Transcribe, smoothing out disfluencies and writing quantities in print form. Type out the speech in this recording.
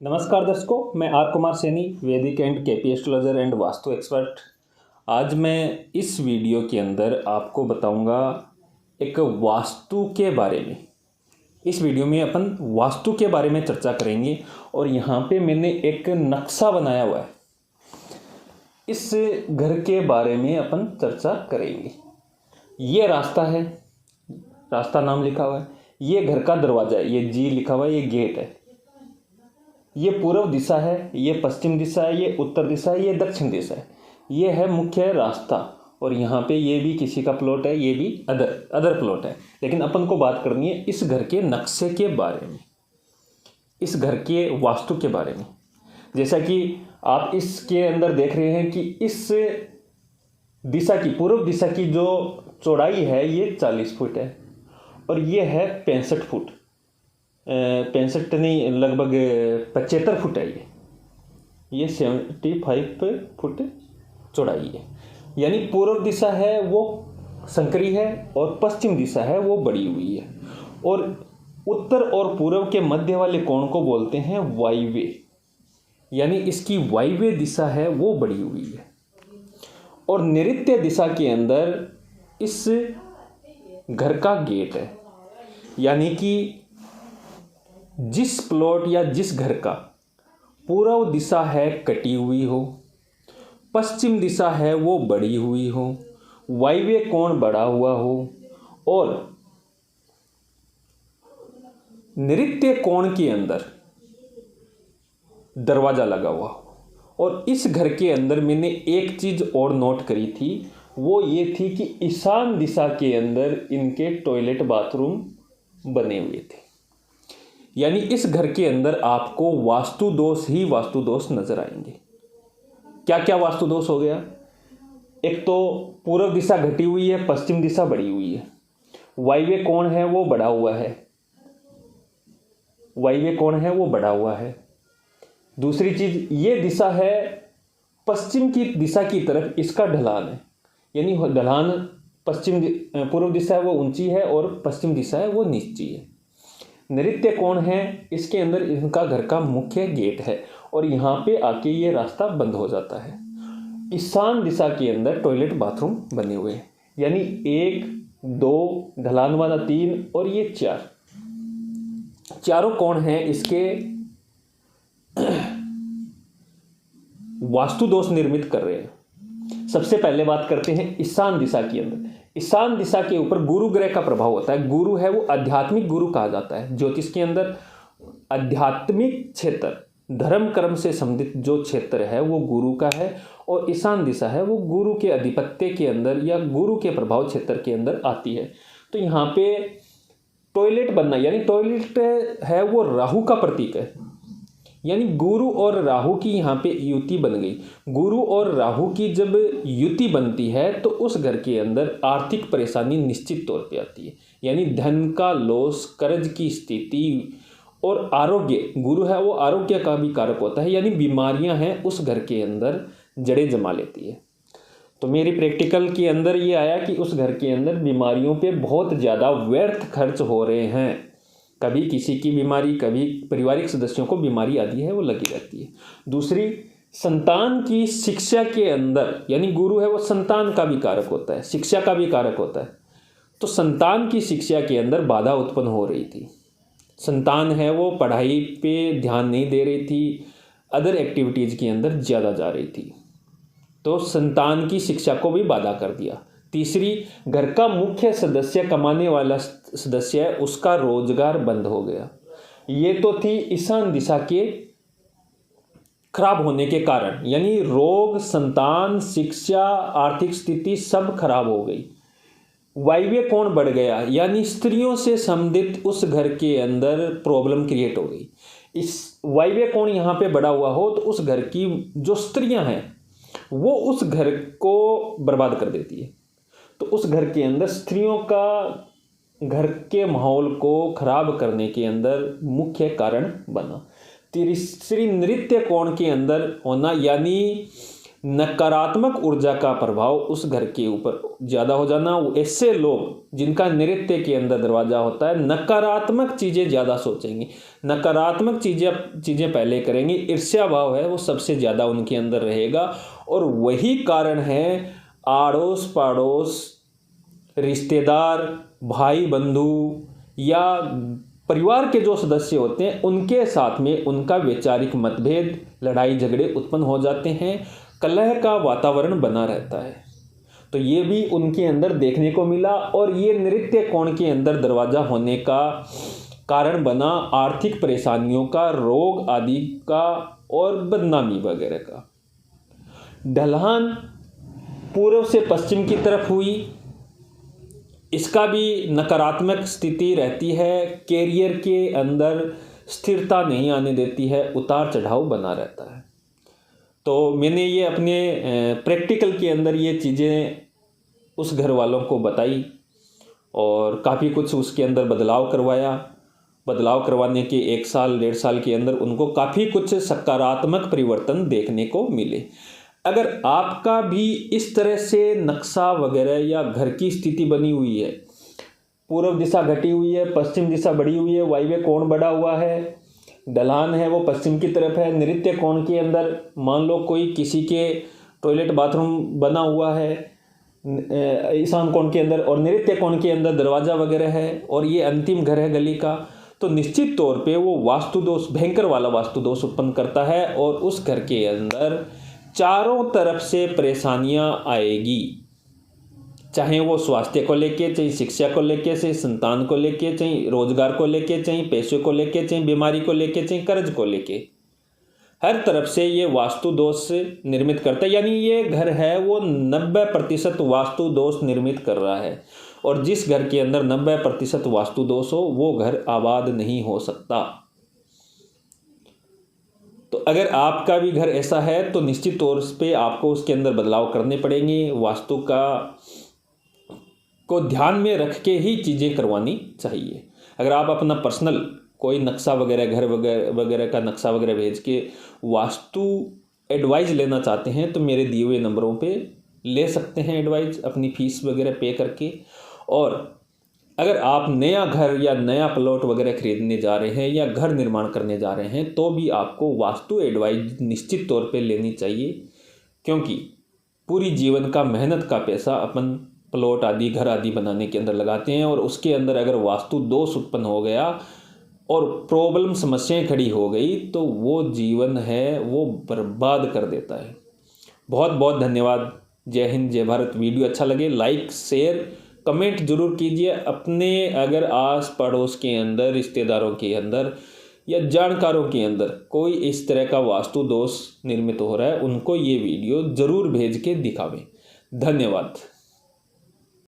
नमस्कार दर्शकों, मैं आर कुमार सैनी, वैदिक and KP astrologer and vastu expert. आज मैं इस वीडियो के अंदर आपको बताऊंगा एक वास्तु के बारे में। इस वीडियो में अपन वास्तु के बारे में चर्चा करेंगे और यहाँ पे मैंने एक नक्शा बनाया हुआ है। इस घर के बारे में अपन चर्चा करेंगे। ये रास्ता है, रास्ता नाम लिखा हुआ है। ये घर का दरवाज़ा है, ये जी लिखा हुआ है, ये गेट है। ये पूर्व दिशा है, ये पश्चिम दिशा है, ये उत्तर दिशा है, ये दक्षिण दिशा है। ये है मुख्य रास्ता और यहाँ पे ये भी किसी का प्लॉट है, ये भी अदर प्लॉट है। लेकिन अपन को बात करनी है इस घर के नक्शे के बारे में, इस घर के वास्तु के बारे में। जैसा कि आप इसके अंदर देख रहे हैं कि इस दिशा की, पूर्व दिशा की जो चौड़ाई है ये 40 फुट है और ये है 65 फुट, 65 नहीं, लगभग 75 फुट है। ये 75 फुट चौड़ाई है। यानी पूर्व दिशा है वो संकरी है और पश्चिम दिशा है वो बढ़ी हुई है। और उत्तर और पूर्व के मध्य वाले कोण को बोलते हैं वायव्य, यानी इसकी वायव्य दिशा है वो बढ़ी हुई है। और नैऋत्य दिशा के अंदर इस घर का गेट है, यानी कि जिस प्लॉट या जिस घर का पूर्व दिशा है कटी हुई हो, पश्चिम दिशा है वो बढ़ी हुई हो, वायव्य कोण बढ़ा हुआ हो और नैऋत्य कोण के अंदर दरवाज़ा लगा हुआ हो। और इस घर के अंदर मैंने एक चीज़ और नोट करी थी, वो ये थी कि ईशान दिशा के अंदर इनके टॉयलेट बाथरूम बने हुए थे। यानी इस घर के अंदर आपको वास्तु दोष ही वास्तु दोष नजर आएंगे। क्या क्या वास्तु दोष हो गया? एक तो पूर्व दिशा घटी हुई है, पश्चिम दिशा बढ़ी हुई है, वायव्य कोण है वो बढ़ा हुआ है, वायव्य कोण है वो बढ़ा हुआ है। दूसरी चीज, ये दिशा है पश्चिम की दिशा की तरफ, इसका ढलान है, यानी ढलान पूर्व दिशा है वो ऊंची है और पश्चिम दिशा है वो नीची है। नैऋत्य कोण है, इसके अंदर इनका घर का मुख्य गेट है और यहाँ पे आके ये रास्ता बंद हो जाता है। ईशान दिशा के अंदर टॉयलेट बाथरूम बने हुए हैं, यानी 1, 2, ढलान वाला 3 और ये 4, चारों कोण हैं इसके वास्तु दोष निर्मित कर रहे हैं। सबसे पहले बात करते हैं ईशान दिशा के अंदर। ईशान दिशा के ऊपर गुरु ग्रह का प्रभाव होता है। गुरु है वो आध्यात्मिक गुरु कहा जाता है। ज्योतिष के अंदर आध्यात्मिक क्षेत्र, धर्म कर्म से संबंधित जो क्षेत्र है वो गुरु का है और ईशान दिशा है वो गुरु के अधिपत्य के अंदर या गुरु के प्रभाव क्षेत्र के अंदर आती है। तो यहाँ पे टॉयलेट बनना, यानी टॉयलेट है वो राहु का प्रतीक है, यानी गुरु और राहु की यहाँ पे युति बन गई। गुरु और राहु की जब युति बनती है तो उस घर के अंदर आर्थिक परेशानी निश्चित तौर पे आती है, यानी धन का लॉस, कर्ज की स्थिति और आरोग्य, गुरु है वो आरोग्य का भी कारक होता है, यानी बीमारियां हैं उस घर के अंदर जड़ें जमा लेती है। तो मेरी प्रैक्टिकल के अंदर ये आया कि उस घर के अंदर बीमारियों पे बहुत ज़्यादा व्यर्थ खर्च हो रहे हैं। कभी किसी की बीमारी, कभी पारिवारिक सदस्यों को बीमारी आदि है वो लगी रहती है। दूसरी, संतान की शिक्षा के अंदर, यानी गुरु है वो संतान का भी कारक होता है, शिक्षा का भी कारक होता है। तो संतान की शिक्षा के अंदर बाधा उत्पन्न हो रही थी। संतान है वो पढ़ाई पे ध्यान नहीं दे रही थी, अदर एक्टिविटीज़ के अंदर ज़्यादा जा रही थी, तो संतान की शिक्षा को भी बाधा कर दिया। तीसरी, घर का मुख्य सदस्य, कमाने वाला सदस्य है, उसका रोजगार बंद हो गया। ये तो थी ईशान दिशा के खराब होने के कारण, यानी रोग, संतान, शिक्षा, आर्थिक स्थिति सब खराब हो गई। वायव्य कोण बढ़ गया, यानी स्त्रियों से संबंधित उस घर के अंदर प्रॉब्लम क्रिएट हो गई। इस वायव्य कोण यहाँ पे बढ़ा हुआ हो तो उस घर की जो स्त्रियां हैं वो उस घर को बर्बाद कर देती है। तो उस घर के अंदर स्त्रियों का घर के माहौल को खराब करने के अंदर मुख्य कारण बना। तीसरी, नृत्य कोण के अंदर होना, यानी नकारात्मक ऊर्जा का प्रभाव उस घर के ऊपर ज़्यादा हो जाना, ऐसे लोग जिनका नृत्य के अंदर दरवाज़ा होता है नकारात्मक चीज़ें ज़्यादा सोचेंगे, नकारात्मक चीज़ें पहले करेंगे, ईर्ष्या भाव है वो सबसे ज़्यादा उनके अंदर रहेगा। और वही कारण है आड़ोस पड़ोस, रिश्तेदार, भाई बंधु या परिवार के जो सदस्य होते हैं उनके साथ में उनका वैचारिक मतभेद, लड़ाई झगड़े उत्पन्न हो जाते हैं, कलह का वातावरण बना रहता है। तो ये भी उनके अंदर देखने को मिला और ये नृत्य कोण के अंदर दरवाज़ा होने का कारण बना आर्थिक परेशानियों का, रोग आदि का और बदनामी वगैरह का। ढलान पूर्व से पश्चिम की तरफ हुई, इसका भी नकारात्मक स्थिति रहती है, कैरियर के अंदर स्थिरता नहीं आने देती है, उतार चढ़ाव बना रहता है। तो मैंने ये अपने प्रैक्टिकल के अंदर ये चीज़ें उस घर वालों को बताई और काफ़ी कुछ उसके अंदर बदलाव करवाया। बदलाव करवाने के 1 साल 1.5 साल के अंदर उनको काफ़ी कुछ सकारात्मक परिवर्तन देखने को मिले। अगर आपका भी इस तरह से नक्शा वगैरह या घर की स्थिति बनी हुई है, पूर्व दिशा घटी हुई है, पश्चिम दिशा बढ़ी हुई है, वायव्य कोण बढ़ा हुआ है, ढलान है वो पश्चिम की तरफ है, नृत्य कोण के अंदर मान लो कोई किसी के टॉयलेट बाथरूम बना हुआ है ईशान कोण के अंदर और नृत्य कोण के अंदर दरवाज़ा वगैरह है और ये अंतिम घर है गली का, तो निश्चित तौर पे वो वास्तु दोष, भयंकर वाला वास्तु दोष उत्पन्न करता है और उस घर के अंदर चारों तरफ से परेशानियां आएगी, चाहे वो स्वास्थ्य को लेके, चाहे शिक्षा को लेके, चाहे संतान को लेके, चाहे रोजगार को लेके, चाहे पैसे को लेके, चाहे बीमारी को लेके, चाहे कर्ज को लेके, हर तरफ से ये वास्तु दोष निर्मित करता है। यानी ये घर है वो 90% वास्तु दोष निर्मित कर रहा है और जिस घर के अंदर 90% वास्तु दोष हो वो घर आबाद नहीं हो सकता। तो अगर आपका भी घर ऐसा है तो निश्चित तौर पे आपको उसके अंदर बदलाव करने पड़ेंगे। वास्तु को ध्यान में रख के ही चीज़ें करवानी चाहिए। अगर आप अपना पर्सनल कोई नक्शा वगैरह, घर वगैरह का नक्शा वगैरह भेज के वास्तु एडवाइस लेना चाहते हैं तो मेरे दिए हुए नंबरों पे ले सकते हैं एडवाइस, अपनी फीस वगैरह पे करके। और अगर आप नया घर या नया प्लॉट वगैरह खरीदने जा रहे हैं या घर निर्माण करने जा रहे हैं तो भी आपको वास्तु एडवाइस निश्चित तौर पे लेनी चाहिए, क्योंकि पूरी जीवन का मेहनत का पैसा अपन प्लॉट आदि, घर आदि बनाने के अंदर लगाते हैं और उसके अंदर अगर वास्तु दोष उत्पन्न हो गया और प्रॉब्लम, समस्याएं खड़ी हो गई तो वो जीवन है वो बर्बाद कर देता है। बहुत बहुत धन्यवाद। जय हिंद, जय भारत। वीडियो अच्छा लगे लाइक, शेयर, कमेंट जरूर कीजिए। अपने अगर आस पड़ोस के अंदर, रिश्तेदारों के अंदर या जानकारों के अंदर कोई इस तरह का वास्तु दोष निर्मित हो रहा है उनको ये वीडियो जरूर भेज के दिखावें। धन्यवाद।